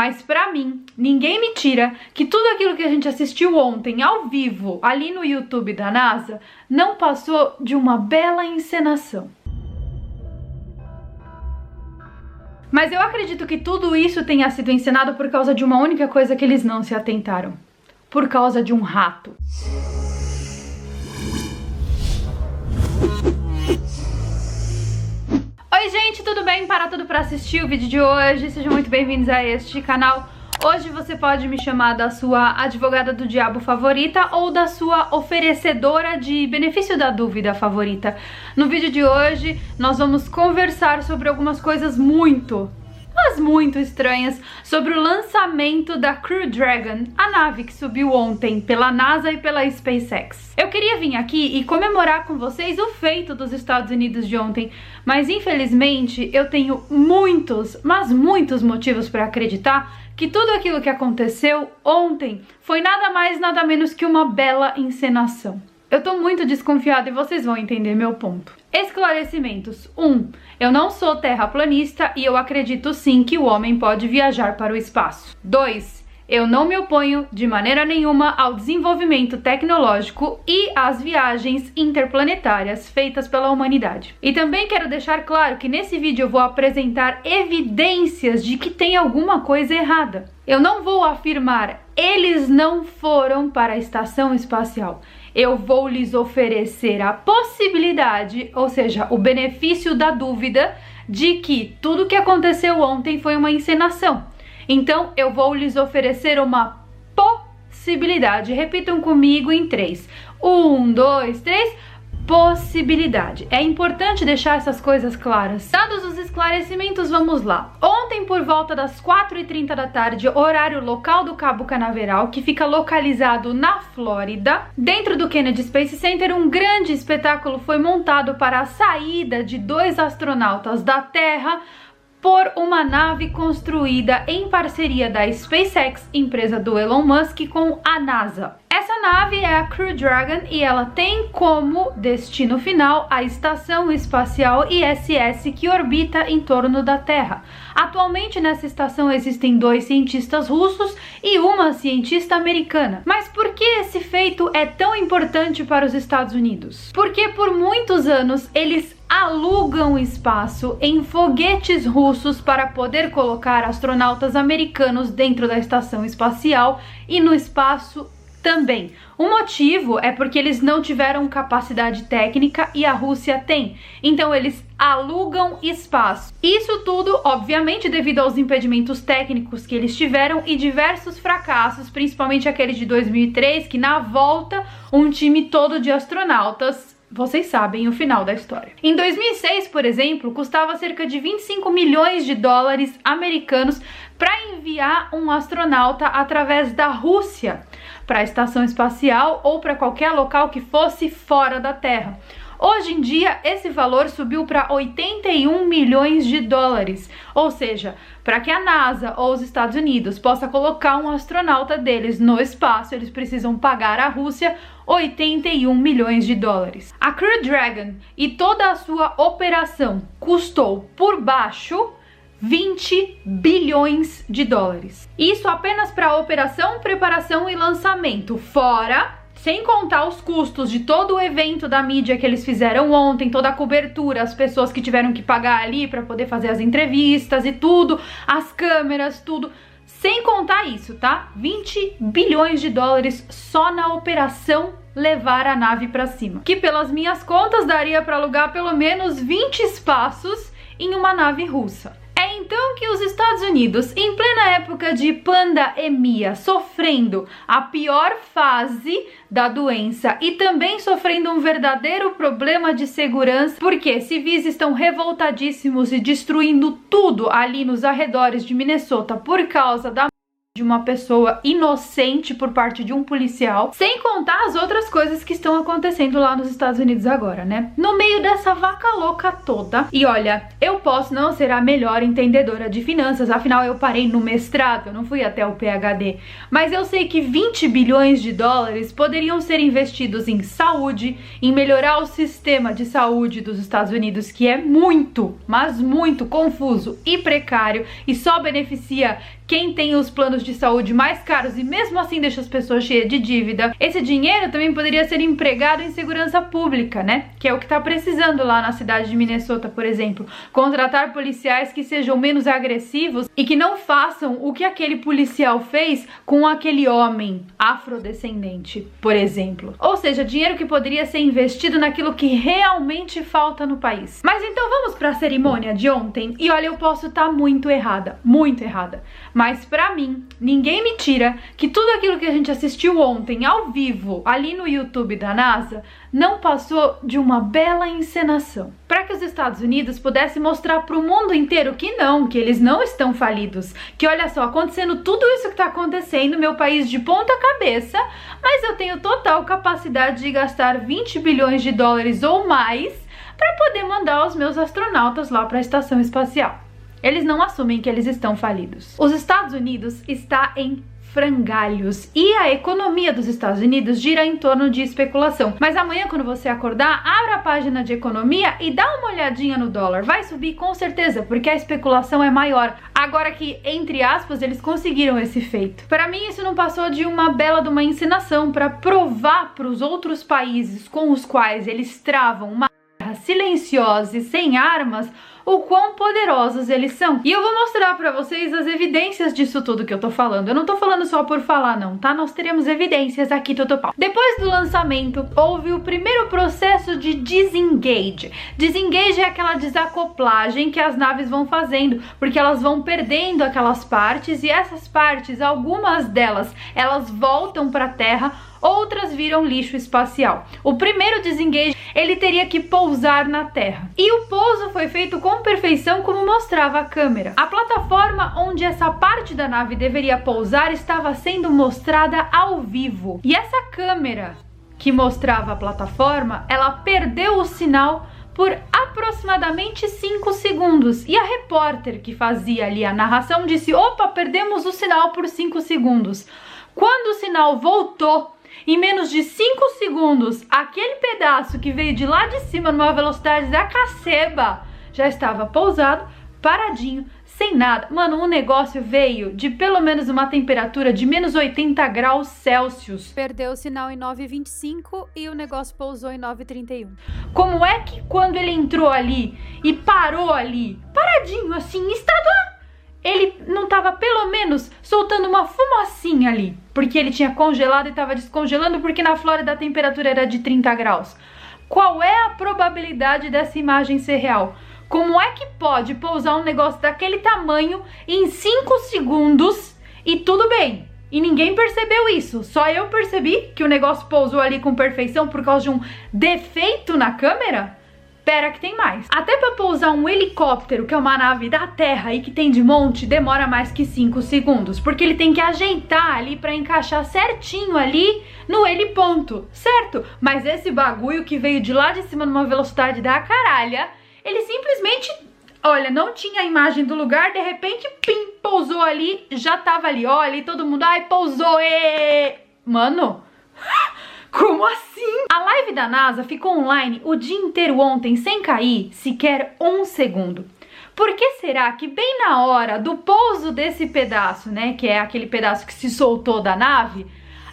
Mas pra mim, ninguém me tira que tudo aquilo que a gente assistiu ontem ao vivo, ali no YouTube da NASA, não passou de uma bela encenação. Mas eu acredito que tudo isso tenha sido encenado por causa de uma única coisa que eles não se atentaram. Por causa de um rato. Oi gente, tudo bem? Para tudo para assistir o vídeo de hoje. Sejam muito bem-vindos a este canal. Hoje você pode me chamar da sua advogada do diabo favorita ou da sua oferecedora de benefício da dúvida favorita. No vídeo de hoje nós vamos conversar sobre algumas coisas muito estranhas sobre o lançamento da Crew Dragon, a nave que subiu ontem pela NASA e pela SpaceX. Eu queria vir aqui e comemorar com vocês o feito dos Estados Unidos de ontem, mas infelizmente eu tenho muitos motivos para acreditar que tudo aquilo que aconteceu ontem foi nada mais nada menos que uma bela encenação. Eu tô muito desconfiada e vocês vão entender meu ponto. Esclarecimentos. 1. Eu não sou terraplanista e eu acredito sim que o homem pode viajar para o espaço. 2. Eu não me oponho de maneira nenhuma ao desenvolvimento tecnológico e às viagens interplanetárias feitas pela humanidade. E também quero deixar claro que nesse vídeo eu vou apresentar evidências de que tem alguma coisa errada. Eu não vou afirmar eles não foram para a estação espacial. Eu vou lhes oferecer a possibilidade, ou seja, o benefício da dúvida de que tudo que aconteceu ontem foi uma encenação. Então, eu vou lhes oferecer uma possibilidade. Repitam comigo em 3. 1, 2, 3. Possibilidade. É importante deixar essas coisas claras. Dados os esclarecimentos, vamos lá. Ontem, por volta das 4h30 da tarde, horário local do Cabo Canaveral, que fica localizado na Flórida, dentro do Kennedy Space Center, um grande espetáculo foi montado para a saída de 2 astronautas da Terra por uma nave construída em parceria da SpaceX, empresa do Elon Musk, com a NASA. Essa nave é a Crew Dragon e ela tem como destino final a Estação Espacial ISS, que orbita em torno da Terra. Atualmente nessa estação existem 2 cientistas russos e uma cientista americana. Mas por que esse feito é tão importante para os Estados Unidos? Porque por muitos anos eles alugam espaço em foguetes russos para poder colocar astronautas americanos dentro da estação espacial e no espaço também. O motivo é porque eles não tiveram capacidade técnica e a Rússia tem. Então eles alugam espaço. Isso tudo, obviamente, devido aos impedimentos técnicos que eles tiveram e diversos fracassos, principalmente aquele de 2003, que na volta um time todo de astronautas, vocês sabem o final da história. Em 2006, por exemplo, custava cerca de 25 milhões de dólares americanos para enviar um astronauta através da Rússia para a estação espacial ou para qualquer local que fosse fora da Terra. Hoje em dia, esse valor subiu para 81 milhões de dólares, ou seja, para que a NASA ou os Estados Unidos possa colocar um astronauta deles no espaço, eles precisam pagar à Rússia 81 milhões de dólares. A Crew Dragon e toda a sua operação custou por baixo 20 bilhões de dólares. Isso apenas para a operação, preparação e lançamento, fora sem contar os custos de todo o evento da mídia que eles fizeram ontem, toda a cobertura, as pessoas que tiveram que pagar ali para poder fazer as entrevistas e tudo, as câmeras, tudo. Sem contar isso, tá? 20 bilhões de dólares só na operação levar a nave para cima. Que pelas minhas contas daria para alugar pelo menos 20 espaços em uma nave russa. É então que os Estados Unidos, em plena época de pandemia, sofrendo a pior fase da doença e também sofrendo um verdadeiro problema de segurança, porque civis estão revoltadíssimos e destruindo tudo ali nos arredores de Minnesota por causa da de uma pessoa inocente por parte de um policial, sem contar as outras coisas que estão acontecendo lá nos Estados Unidos agora, né? No meio dessa vaca louca toda, e olha, eu posso não ser a melhor entendedora de finanças, afinal eu parei no mestrado, eu não fui até o PhD, mas eu sei que 20 bilhões de dólares poderiam ser investidos em saúde, em melhorar o sistema de saúde dos Estados Unidos, que é muito, mas muito confuso e precário, e só beneficia quem tem os planos de saúde mais caros e mesmo assim deixa as pessoas cheias de dívida. Esse dinheiro também poderia ser empregado em segurança pública, né? Que é o que tá precisando lá na cidade de Minnesota, por exemplo. Contratar policiais que sejam menos agressivos e que não façam o que aquele policial fez com aquele homem afrodescendente, por exemplo. Ou seja, dinheiro que poderia ser investido naquilo que realmente falta no país. Mas então vamos para a cerimônia de ontem. E olha, eu posso estar muito errada, mas pra mim, ninguém me tira que tudo aquilo que a gente assistiu ontem ao vivo, ali no YouTube da NASA, não passou de uma bela encenação. Para que os Estados Unidos pudessem mostrar para o mundo inteiro que eles não estão falidos. Que olha só, acontecendo tudo isso que está acontecendo, meu país de ponta cabeça, mas eu tenho total capacidade de gastar 20 bilhões de dólares ou mais para poder mandar os meus astronautas lá para a estação espacial. Eles não assumem que eles estão falidos. Os Estados Unidos está em frangalhos e a economia dos Estados Unidos gira em torno de especulação. Mas amanhã, quando você acordar, abra a página de economia e dá uma olhadinha no dólar. Vai subir com certeza, porque a especulação é maior. Agora que, entre aspas, eles conseguiram esse feito. Para mim, isso não passou de uma bela de uma encenação para provar para os outros países com os quais eles travam uma guerra silenciosa e sem armas o quão poderosos eles são. E eu vou mostrar pra vocês as evidências disso tudo que eu tô falando. Eu não tô falando só por falar não, tá? Nós teremos evidências aqui, Totopau. Depois do lançamento, houve o primeiro processo de disengage. Disengage é aquela desacoplagem que as naves vão fazendo, porque elas vão perdendo aquelas partes, e essas partes, algumas delas, elas voltam pra Terra, outras viram lixo espacial. O primeiro disengage, ele teria que pousar na Terra. E o pouso foi feito com perfeição, como mostrava a câmera. A plataforma onde essa parte da nave deveria pousar estava sendo mostrada ao vivo. E essa câmera que mostrava a plataforma, ela perdeu o sinal por aproximadamente 5 segundos. E a repórter que fazia ali a narração disse: opa, perdemos o sinal por 5 segundos. Quando o sinal voltou, em menos de 5 segundos, aquele pedaço que veio de lá de cima numa velocidade da caceba já estava pousado, paradinho, sem nada. Mano, o negócio veio de pelo menos uma temperatura de menos 80 graus Celsius. Perdeu o sinal em 9h25 e o negócio pousou em 9h31. Como é que quando ele entrou ali e parou ali, paradinho assim, estava... ele não estava pelo menos soltando uma fumacinha ali, porque ele tinha congelado e estava descongelando, porque na Flórida a temperatura era de 30 graus. Qual é a probabilidade dessa imagem ser real? Como é que pode pousar um negócio daquele tamanho em 5 segundos e tudo bem? E ninguém percebeu isso, só eu percebi que o negócio pousou ali com perfeição por causa de um defeito na câmera? Pera que tem mais. Até para pousar um helicóptero, que é uma nave da Terra e que tem de monte, demora mais que 5 segundos, porque ele tem que ajeitar ali para encaixar certinho ali no heliponto, certo? Mas esse bagulho que veio de lá de cima numa velocidade da caralha, ele simplesmente, olha, não tinha a imagem do lugar, de repente, pim, pousou ali, já tava ali, olha, e todo mundo, ai, pousou, Mano... como assim? A live da NASA ficou online o dia inteiro ontem sem cair sequer 1 segundo. Por que será que bem na hora do pouso desse pedaço, né, que é aquele pedaço que se soltou da nave,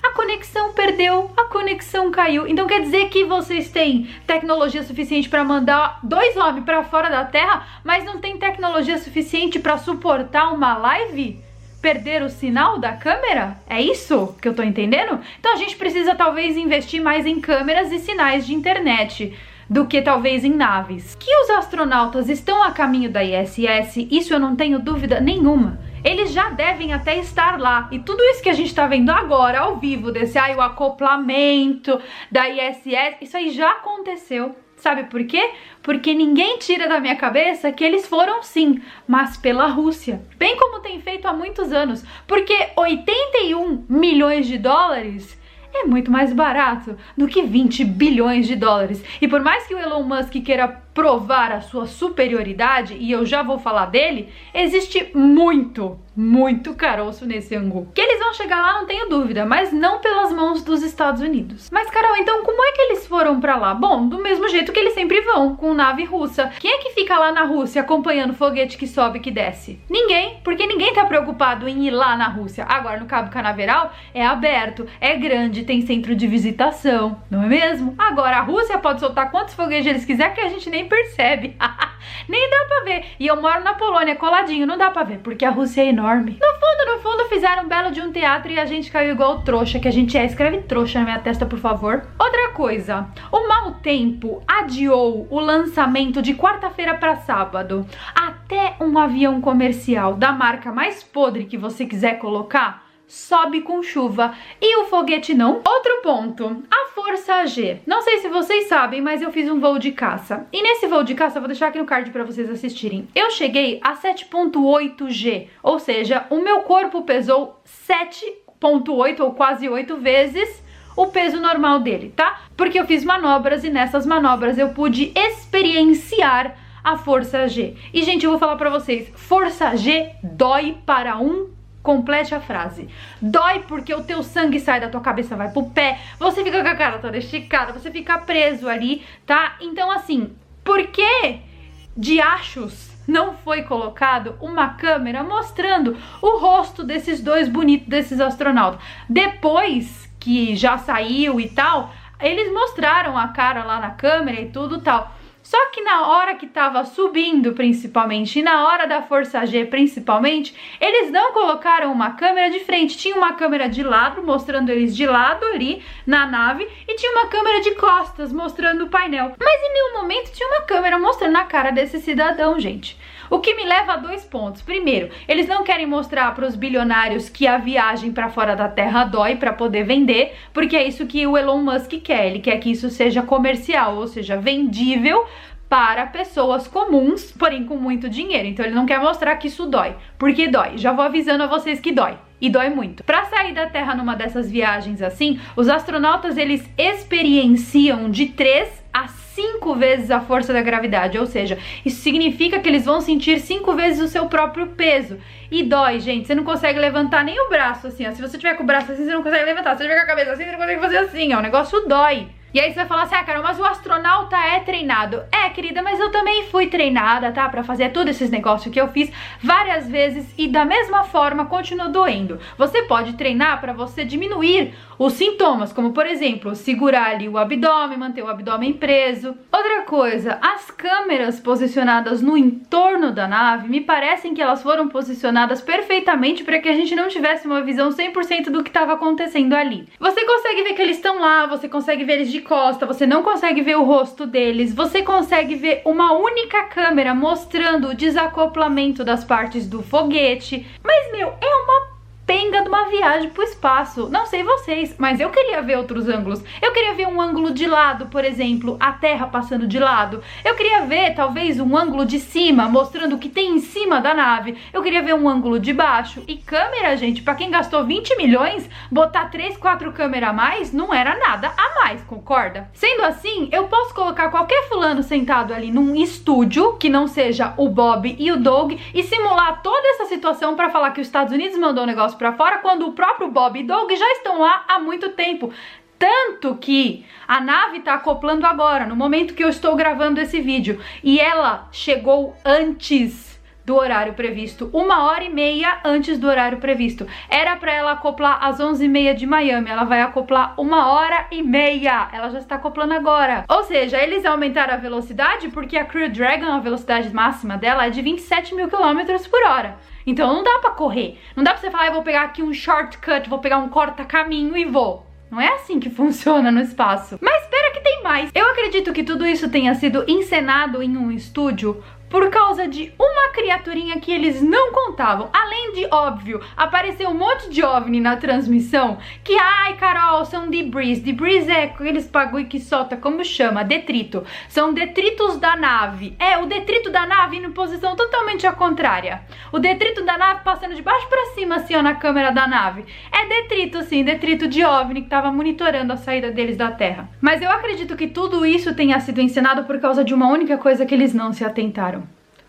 a conexão perdeu, a conexão caiu? Então quer dizer que vocês têm tecnologia suficiente para mandar 2 homens para fora da Terra, mas não tem tecnologia suficiente para suportar uma live? Perder o sinal da câmera? É isso que eu tô entendendo? Então a gente precisa talvez investir mais em câmeras e sinais de internet do que talvez em naves. Que os astronautas estão a caminho da ISS, isso eu não tenho dúvida nenhuma. Eles já devem até estar lá. E tudo isso que a gente tá vendo agora, ao vivo, desse o acoplamento da ISS, isso aí já aconteceu. Sabe por quê? Porque ninguém tira da minha cabeça que eles foram sim, mas pela Rússia. Bem como tem feito há muitos anos. Porque 81 milhões de dólares é muito mais barato do que 20 bilhões de dólares. E por mais que o Elon Musk queira provar a sua superioridade, e eu já vou falar dele, existe muito caroço nesse angu. Que eles vão chegar lá, não tenho dúvida, mas não pelas mãos dos Estados Unidos. Mas, Carol, então como é que eles foram pra lá? Bom, do mesmo jeito que eles sempre vão, com nave russa. Quem é que fica lá na Rússia acompanhando foguete que sobe e que desce? Ninguém, porque ninguém tá preocupado em ir lá na Rússia. Agora, no Cabo Canaveral, é aberto, é grande, tem centro de visitação, não é mesmo? Agora, a Rússia pode soltar quantos foguetes eles quiser que a gente nem percebe. Nem dá pra ver. E eu moro na Polônia, coladinho, não dá pra ver, porque a Rússia é enorme. No fundo, fizeram um belo de um teatro e a gente caiu igual trouxa, que a gente é. Escreve trouxa na minha testa, por favor. Outra coisa, o mau tempo adiou o lançamento de quarta-feira pra sábado. Até um avião comercial da marca mais podre que você quiser colocar sobe com chuva e o foguete não. Outro ponto, a Força G. Não sei se vocês sabem, mas eu fiz um voo de caça. E nesse voo de caça, eu vou deixar aqui no card pra vocês assistirem. Eu cheguei a 7.8 G, ou seja, o meu corpo pesou 7.8 ou quase 8 vezes o peso normal dele, tá? Porque eu fiz manobras e nessas manobras eu pude experienciar a Força G. E, gente, eu vou falar pra vocês, Força G dói para um... Complete a frase. Dói porque o teu sangue sai da tua cabeça, vai pro pé, você fica com a cara toda esticada, você fica preso ali, tá? Então, assim, por que diachos não foi colocado uma câmera mostrando o rosto desses dois bonitos, desses astronautas? Depois que já saiu e tal, eles mostraram a cara lá na câmera e tudo tal. Só que na hora que tava subindo, principalmente, e na hora da Força G, principalmente, eles não colocaram uma câmera de frente. Tinha uma câmera de lado, mostrando eles de lado ali na nave, e tinha uma câmera de costas, mostrando o painel. Mas em nenhum momento tinha uma câmera mostrando a cara desse cidadão, gente. O que me leva a 2 pontos. Primeiro, eles não querem mostrar para os bilionários que a viagem para fora da Terra dói para poder vender, porque é isso que o Elon Musk quer. Ele quer que isso seja comercial, ou seja, vendível para pessoas comuns, porém com muito dinheiro. Então ele não quer mostrar que isso dói, porque dói. Já vou avisando a vocês que dói. E dói muito. Para sair da Terra numa dessas viagens assim, os astronautas eles experienciam de 3 a 5 vezes a força da gravidade, ou seja, isso significa que eles vão sentir 5 vezes o seu próprio peso. E dói, gente, você não consegue levantar nem o braço assim, ó. Se você tiver com o braço assim, você não consegue levantar. Se você tiver com a cabeça assim, você não consegue fazer assim, ó. O negócio dói. E aí você vai falar assim, ah, Carol, mas o astronauta é treinado. É, querida, mas eu também fui treinada, tá? Pra fazer todos esses negócios que eu fiz várias vezes e da mesma forma continua doendo. Você pode treinar pra você diminuir os sintomas, como por exemplo, segurar ali o abdômen, manter o abdômen preso. Outra coisa, as câmeras posicionadas no entorno da nave, me parecem que elas foram posicionadas perfeitamente para que a gente não tivesse uma visão 100% do que estava acontecendo ali. Você consegue ver que eles estão lá, você consegue ver eles de costa, você não consegue ver o rosto deles, você consegue ver uma única câmera mostrando o desacoplamento das partes do foguete. Mas, meu, é uma penga de uma viagem pro espaço. Não sei vocês, mas eu queria ver outros ângulos. Eu queria ver um ângulo de lado, por exemplo, a Terra passando de lado. Eu queria ver, talvez, um ângulo de cima, mostrando o que tem em cima da nave. Eu queria ver um ângulo de baixo. E câmera, gente, pra quem gastou 20 milhões, botar 3, 4 câmeras a mais não era nada a mais, concorda? Sendo assim, eu posso colocar qualquer fulano sentado ali num estúdio, que não seja o Bob e o Doug, e simular toda essa situação pra falar que os Estados Unidos mandou um negócio pra fora, quando o próprio Bob e Doug já estão lá há muito tempo. Tanto que a nave tá acoplando agora, no momento que eu estou gravando esse vídeo, e ela chegou antes do horário previsto, 1h30 antes do horário previsto. Era pra ela acoplar às 11h30 de Miami, ela vai acoplar 1h30, ela já está acoplando agora. Ou seja, eles aumentaram a velocidade porque a Crew Dragon, a velocidade máxima dela é de 27 mil km por hora. Então não dá pra correr, não dá pra você falar, eu vou pegar aqui um shortcut, vou pegar um corta-caminho e vou. Não é assim que funciona no espaço. Mas espera que tem mais. Eu acredito que tudo isso tenha sido encenado em um estúdio por causa de uma criaturinha que eles não contavam. Além de, óbvio, apareceu um monte de OVNI na transmissão que, ai, Carol, são debris. Debris é aqueles bagulho que solta, como chama? Detrito. São detritos da nave. É, o detrito da nave em posição totalmente à contrária. O detrito da nave passando de baixo pra cima, assim, ó, na câmera da nave. É detrito, sim, detrito de OVNI que tava monitorando a saída deles da Terra. Mas eu acredito que tudo isso tenha sido encenado por causa de uma única coisa que eles não se atentaram.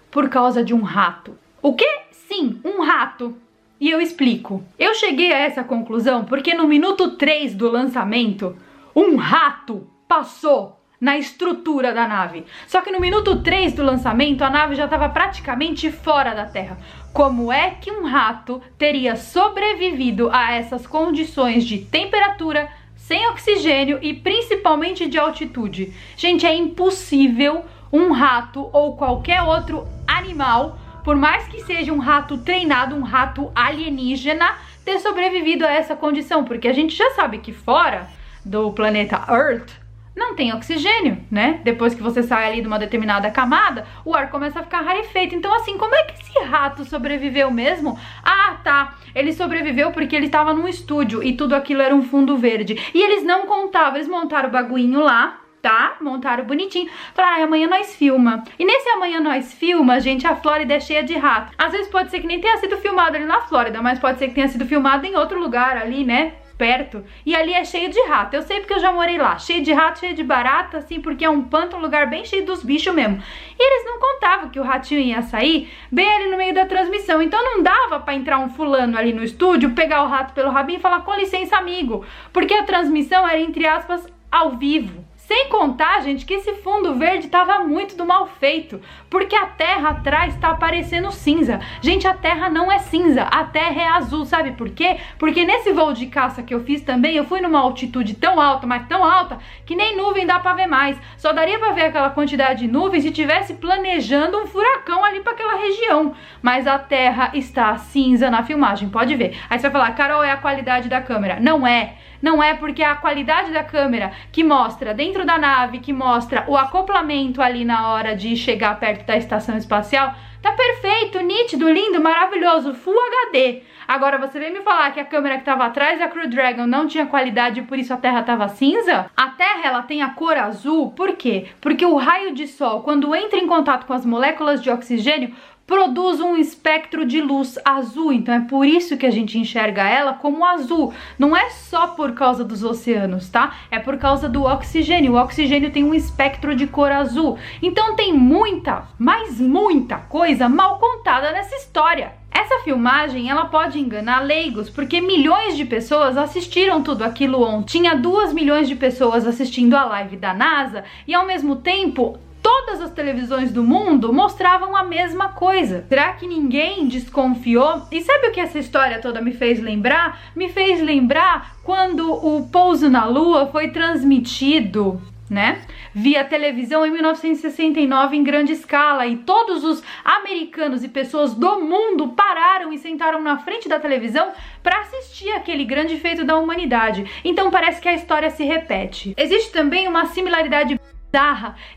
Por causa de um rato. O quê? Sim, um rato. E eu explico. Eu cheguei a essa conclusão porque no minuto 3 do lançamento, um rato passou na estrutura da nave. Só que no minuto 3 do lançamento, a nave já estava praticamente fora da Terra. Como é que um rato teria sobrevivido a essas condições de temperatura, sem oxigênio e principalmente de altitude? Gente, é impossível um rato ou qualquer outro animal, por mais que seja um rato treinado, um rato alienígena, ter sobrevivido a essa condição, porque a gente já sabe que fora do planeta Earth não tem oxigênio, né? Depois que você sai ali de uma determinada camada, o ar começa a ficar rarefeito. Então, assim, como é que esse rato sobreviveu mesmo? Ah, tá, ele sobreviveu porque ele estava num estúdio e tudo aquilo era um fundo verde. E eles não contavam, eles montaram o baguinho lá, tá? Montaram bonitinho. Falaram, amanhã nós filma. E nesse amanhã nós filma, gente, a Flórida é cheia de rato. Às vezes pode ser que nem tenha sido filmado ali na Flórida, mas pode ser que tenha sido filmado em outro lugar ali, né? Perto. E ali é cheio de rato. Eu sei porque eu já morei lá. Cheio de rato, cheio de barata, assim, porque é um pântano, um lugar bem cheio dos bichos mesmo. E eles não contavam que o ratinho ia sair bem ali no meio da transmissão. Então não dava pra entrar um fulano ali no estúdio, pegar o rato pelo rabinho e falar, com licença, amigo. Porque a transmissão era, entre aspas, ao vivo. Sem contar, gente, que esse fundo verde tava muito do mal feito, porque a terra atrás tá aparecendo cinza. Gente, a terra não é cinza, a terra é azul, sabe por quê? Porque nesse voo de caça que eu fiz também, eu fui numa altitude tão alta, mas tão alta, que nem nuvem dá pra ver mais. Só daria pra ver aquela quantidade de nuvens se tivesse planejando um furacão ali pra aquela região. Mas a terra está cinza na filmagem, pode ver. Aí você vai falar, Carol, é a qualidade da câmera. Não é. Não é, porque a qualidade da câmera que mostra dentro da nave, que mostra o acoplamento ali na hora de chegar perto da estação espacial, tá perfeito, nítido, lindo, maravilhoso, Full HD. Agora você vem me falar que a câmera que tava atrás da Crew Dragon não tinha qualidade e por isso a Terra tava cinza? A Terra, ela tem a cor azul, por quê? Porque o raio de sol, quando entra em contato com as moléculas de oxigênio, produz um espectro de luz azul, então é por isso que a gente enxerga ela como azul. Não é só por causa dos oceanos, tá? É por causa do oxigênio. O oxigênio tem um espectro de cor azul. Então tem muita, mas muita coisa mal contada nessa história. Essa filmagem, ela pode enganar leigos, porque milhões de pessoas assistiram tudo aquilo ontem. Tinha 2 milhões de pessoas assistindo a live da NASA e ao mesmo tempo todas as televisões do mundo mostravam a mesma coisa. Será que ninguém desconfiou? E sabe o que essa história toda me fez lembrar? Me fez lembrar quando o pouso na Lua foi transmitido, né, via televisão em 1969 em grande escala, e todos os americanos e pessoas do mundo pararam e sentaram na frente da televisão para assistir aquele grande feito da humanidade. Então parece que a história se repete. Existe também uma similaridade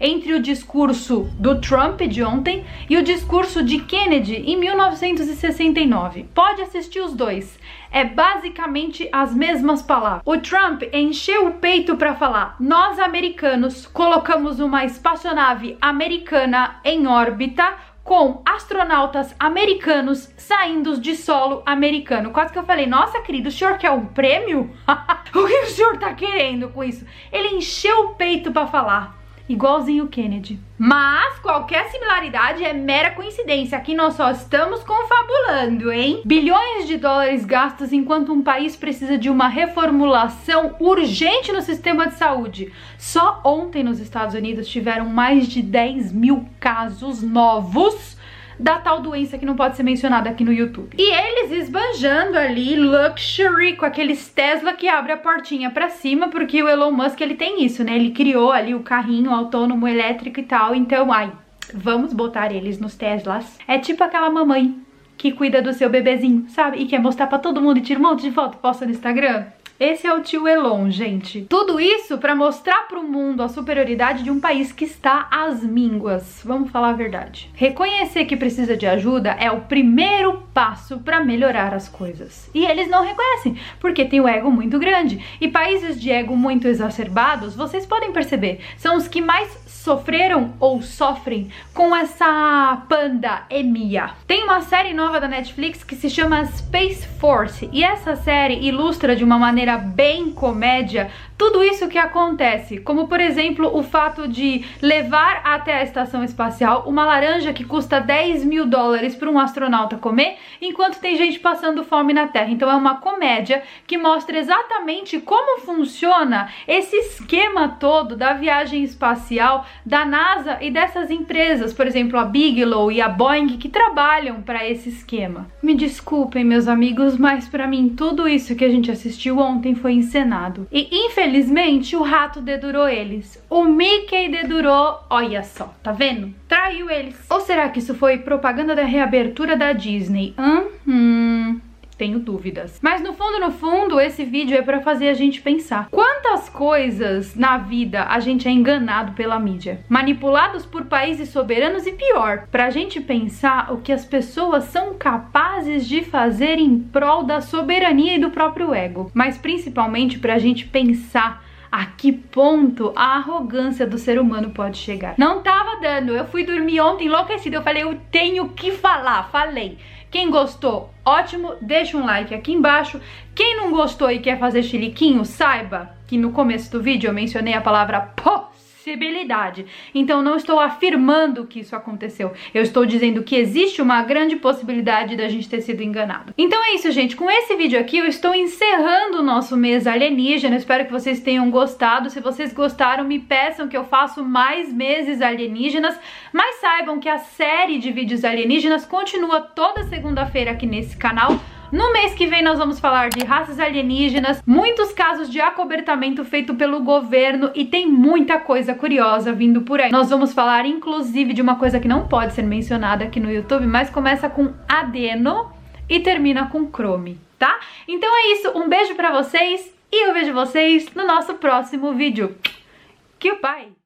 entre o discurso do Trump de ontem e o discurso de Kennedy em 1969. Pode assistir os dois. É basicamente as mesmas palavras. O Trump encheu o peito para falar: nós americanos colocamos uma espaçonave americana em órbita com astronautas americanos saindo de solo americano. Quase que eu falei, nossa querido, o senhor quer um prêmio? O que o senhor tá querendo com isso? Ele encheu o peito para falar. Igualzinho o Kennedy. Mas qualquer similaridade é mera coincidência. Aqui nós só estamos confabulando, hein? Bilhões de dólares gastos enquanto um país precisa de uma reformulação urgente no sistema de saúde. Só ontem nos Estados Unidos tiveram mais de 10 mil casos novos da tal doença que não pode ser mencionada aqui no YouTube. E eles esbanjando ali luxury com aqueles Tesla que abre a portinha pra cima, porque o Elon Musk, ele tem isso, né? Ele criou ali o carrinho autônomo elétrico e tal, então, ai, vamos botar eles nos Teslas. É tipo aquela mamãe que cuida do seu bebezinho, sabe? E quer mostrar pra todo mundo e tira um monte de foto, posta no Instagram. Esse é o tio Elon, gente. Tudo isso pra mostrar pro mundo a superioridade de um país que está às mínguas. Vamos falar a verdade. Reconhecer que precisa de ajuda é o primeiro passo pra melhorar as coisas. E eles não reconhecem, porque tem o ego muito grande. E países de ego muito exacerbados, vocês podem perceber, são os que mais sofreram ou sofrem com essa pandemia. Tem uma série nova da Netflix que se chama Space Force e essa série ilustra de uma maneira bem comédia tudo isso que acontece, como por exemplo o fato de levar até a estação espacial uma laranja que custa $10 mil para um astronauta comer, enquanto tem gente passando fome na Terra. Então é uma comédia que mostra exatamente como funciona esse esquema todo da viagem espacial da NASA e dessas empresas, por exemplo a Bigelow e a Boeing, que trabalham para esse esquema. Me desculpem, meus amigos, mas para mim tudo isso que a gente assistiu ontem foi encenado. E infelizmente o rato dedurou eles. O Mickey dedurou, olha só, tá vendo? Traiu eles. Ou será que isso foi propaganda da reabertura da Disney? Tenho dúvidas. Mas no fundo, esse vídeo é pra fazer a gente pensar. Quantas coisas na vida a gente é enganado pela mídia? Manipulados por países soberanos e pior, pra gente pensar o que as pessoas são capazes de fazer em prol da soberania e do próprio ego. Mas principalmente pra gente pensar a que ponto a arrogância do ser humano pode chegar. Não tava dando, eu fui dormir ontem enlouquecida, eu falei, eu tenho que falar, falei. Quem gostou, ótimo, deixa um like aqui embaixo. Quem não gostou e quer fazer chiliquinho, saiba que no começo do vídeo eu mencionei a palavra possibilidade. Então não estou afirmando que isso aconteceu. Eu estou dizendo que existe uma grande possibilidade da gente ter sido enganado. Então é isso, gente. Com esse vídeo aqui eu estou encerrando o nosso mês alienígena. Espero que vocês tenham gostado. Se vocês gostaram, me peçam que eu faça mais meses alienígenas. Mas saibam que a série de vídeos alienígenas continua toda segunda-feira aqui nesse canal. No mês que vem nós vamos falar de raças alienígenas, muitos casos de acobertamento feito pelo governo e tem muita coisa curiosa vindo por aí. Nós vamos falar inclusive de uma coisa que não pode ser mencionada aqui no YouTube, mas começa com adeno e termina com chrome, tá? Então é isso, um beijo pra vocês e eu vejo vocês no nosso próximo vídeo. Goodbye!